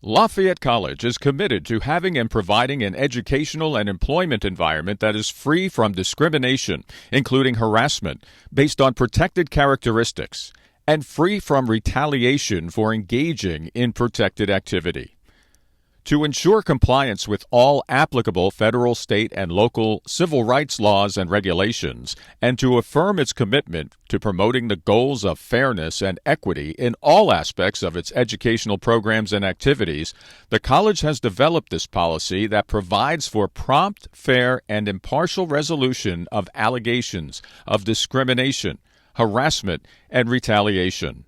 Lafayette College is committed to having and providing an educational and employment environment that is free from discrimination, including harassment, based on protected characteristics, and free from retaliation for engaging in protected activity. To ensure compliance with all applicable federal, state, and local civil rights laws and regulations, and to affirm its commitment to promoting the goals of fairness and equity in all aspects of its educational programs and activities, the college has developed this policy that provides for prompt, fair, and impartial resolution of allegations of discrimination, harassment, and retaliation.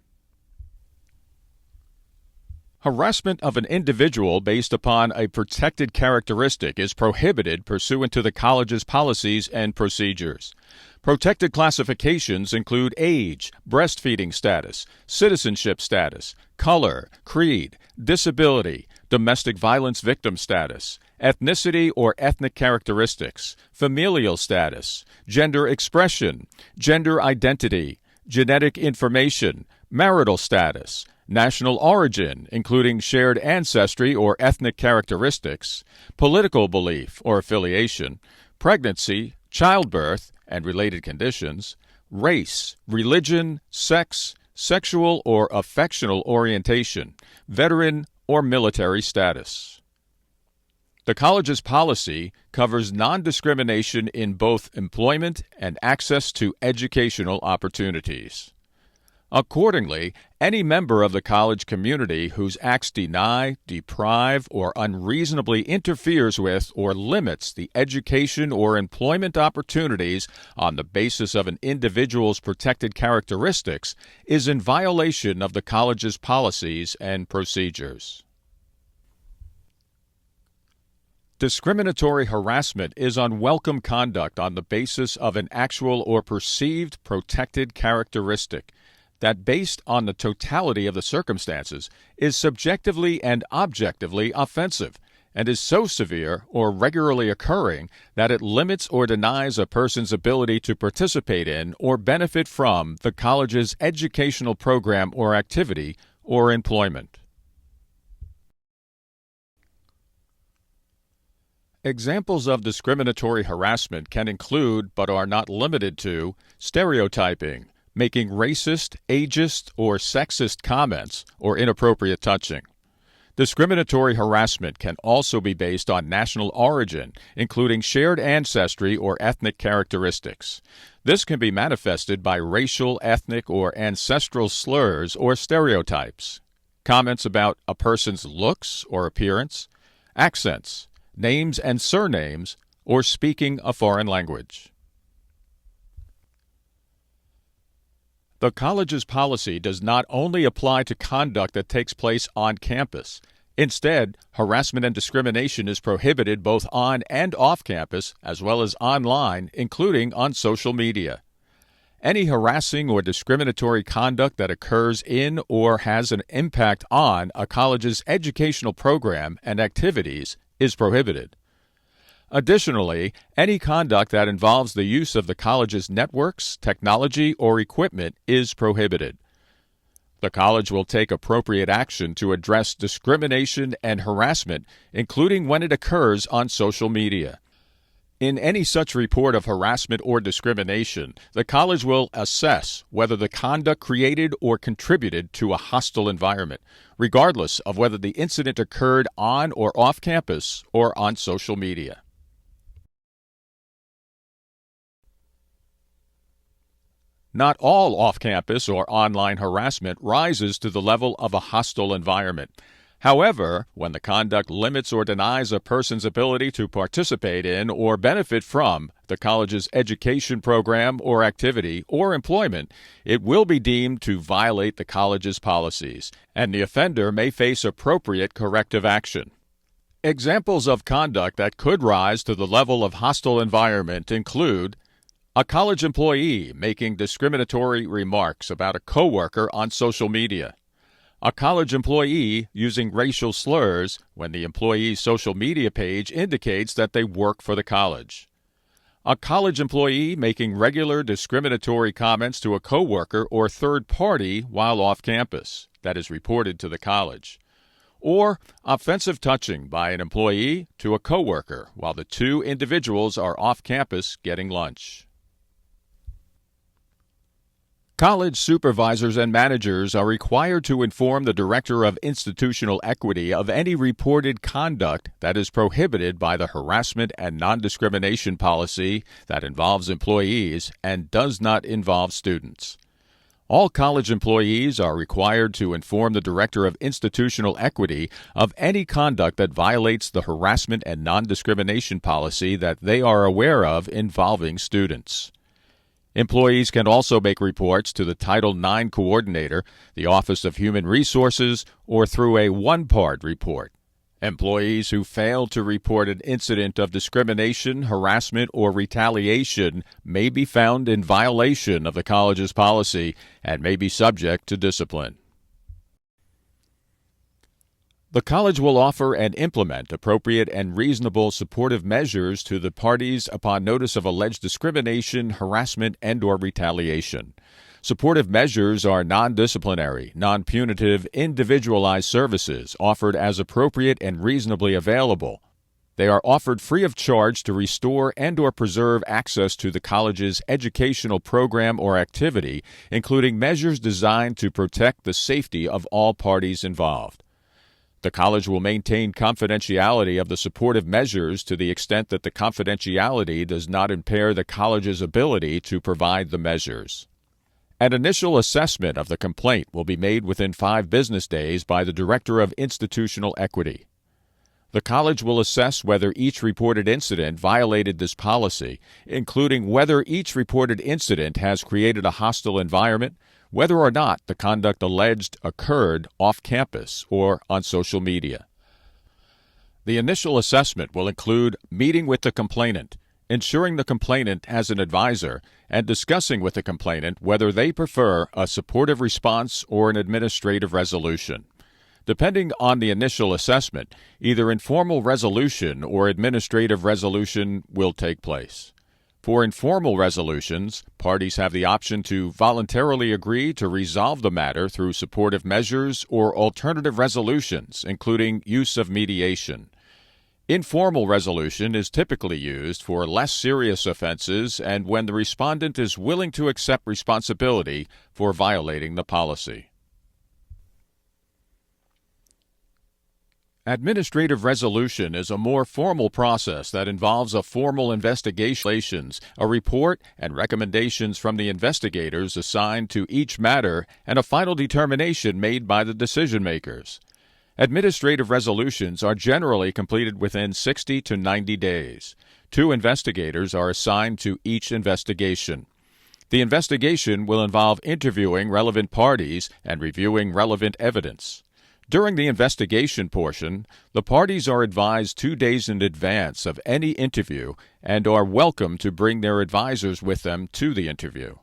Harassment of an individual based upon a protected characteristic is prohibited pursuant to the college's policies and procedures. Protected classifications include age, breastfeeding status, citizenship status, color, creed, disability, domestic violence victim status, ethnicity or ethnic characteristics, familial status, gender expression, gender identity, genetic information, marital status, national origin, including shared ancestry or ethnic characteristics, political belief or affiliation, pregnancy, childbirth, and related conditions, race, religion, sex, sexual or affectional orientation, veteran or military status. The college's policy covers non-discrimination in both employment and access to educational opportunities. Accordingly, any member of the college community whose acts deny, deprive, or unreasonably interferes with or limits the education or employment opportunities on the basis of an individual's protected characteristics is in violation of the college's policies and procedures. Discriminatory harassment is unwelcome conduct on the basis of an actual or perceived protected characteristic that, based on the totality of the circumstances, is subjectively and objectively offensive, and is so severe or regularly occurring that it limits or denies a person's ability to participate in or benefit from the college's educational program or activity or employment. Examples of discriminatory harassment can include, but are not limited to, stereotyping, making racist, ageist, or sexist comments, or inappropriate touching. Discriminatory harassment can also be based on national origin, including shared ancestry or ethnic characteristics. This can be manifested by racial, ethnic, or ancestral slurs or stereotypes, comments about a person's looks or appearance, accents, names and surnames, or speaking a foreign language. The college's policy does not only apply to conduct that takes place on campus. Instead, harassment and discrimination is prohibited both on and off campus, as well as online, including on social media. Any harassing or discriminatory conduct that occurs in or has an impact on a college's educational program and activities is prohibited. Additionally, any conduct that involves the use of the college's networks, technology, or equipment is prohibited. The college will take appropriate action to address discrimination and harassment, including when it occurs on social media. In any such report of harassment or discrimination, the college will assess whether the conduct created or contributed to a hostile environment, regardless of whether the incident occurred on or off campus or on social media. Not all off-campus or online harassment rises to the level of a hostile environment. However, when the conduct limits or denies a person's ability to participate in or benefit from the college's education program or activity or employment, it will be deemed to violate the college's policies, and the offender may face appropriate corrective action. Examples of conduct that could rise to the level of hostile environment include a college employee making discriminatory remarks about a coworker on social media, a college employee using racial slurs when the employee's social media page indicates that they work for the college, a college employee making regular discriminatory comments to a coworker or third party while off campus that is reported to the college, or offensive touching by an employee to a coworker while the two individuals are off campus getting lunch. College supervisors and managers are required to inform the Director of Institutional Equity of any reported conduct that is prohibited by the harassment and non-discrimination policy that involves employees and does not involve students. All college employees are required to inform the Director of Institutional Equity of any conduct that violates the harassment and non-discrimination policy that they are aware of involving students. Employees can also make reports to the Title IX Coordinator, the Office of Human Resources, or through a one-part report. Employees who fail to report an incident of discrimination, harassment, or retaliation may be found in violation of the college's policy and may be subject to discipline. The college will offer and implement appropriate and reasonable supportive measures to the parties upon notice of alleged discrimination, harassment, and/or retaliation. Supportive measures are non-disciplinary, non-punitive, individualized services offered as appropriate and reasonably available. They are offered free of charge to restore and/or preserve access to the college's educational program or activity, including measures designed to protect the safety of all parties involved. The college will maintain confidentiality of the supportive measures to the extent that the confidentiality does not impair the college's ability to provide the measures. An initial assessment of the complaint will be made within 5 business days by the Director of Institutional Equity. The college will assess whether each reported incident violated this policy, including whether each reported incident has created a hostile environment, whether or not the conduct alleged occurred off campus or on social media. The initial assessment will include meeting with the complainant, ensuring the complainant has an advisor, and discussing with the complainant whether they prefer a supportive response or an administrative resolution. Depending on the initial assessment, either informal resolution or administrative resolution will take place. For informal resolutions, parties have the option to voluntarily agree to resolve the matter through supportive measures or alternative resolutions, including use of mediation. Informal resolution is typically used for less serious offenses and when the respondent is willing to accept responsibility for violating the policy. Administrative resolution is a more formal process that involves a formal investigation, a report, and recommendations from the investigators assigned to each matter, and a final determination made by the decision-makers. Administrative resolutions are generally completed within 60 to 90 days. 2 investigators are assigned to each investigation. The investigation will involve interviewing relevant parties and reviewing relevant evidence. During the investigation portion, the parties are advised 2 days in advance of any interview and are welcome to bring their advisors with them to the interview.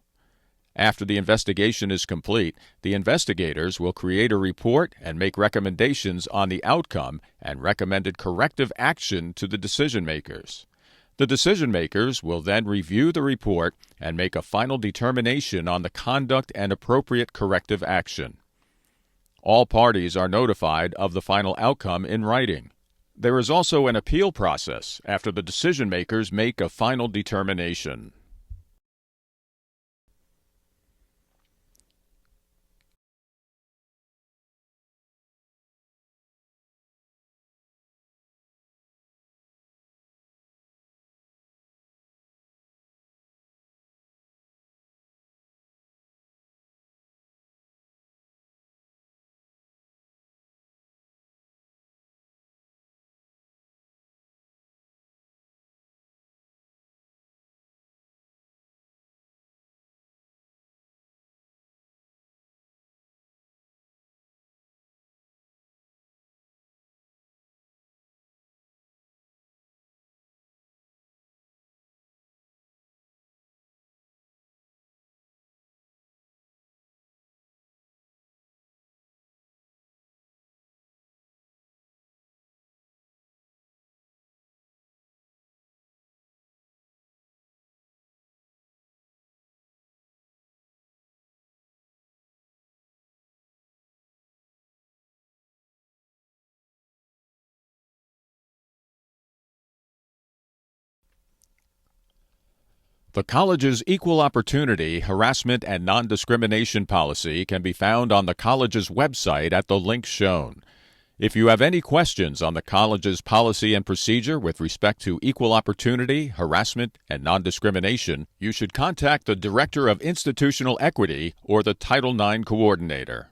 After the investigation is complete, the investigators will create a report and make recommendations on the outcome and recommended corrective action to the decision-makers. The decision-makers will then review the report and make a final determination on the conduct and appropriate corrective action. All parties are notified of the final outcome in writing. There is also an appeal process after the decision-makers make a final determination. The college's Equal Opportunity, Harassment, and Non-Discrimination Policy can be found on the college's website at the link shown. If you have any questions on the college's policy and procedure with respect to equal opportunity, harassment, and non-discrimination, you should contact the Director of Institutional Equity or the Title IX Coordinator.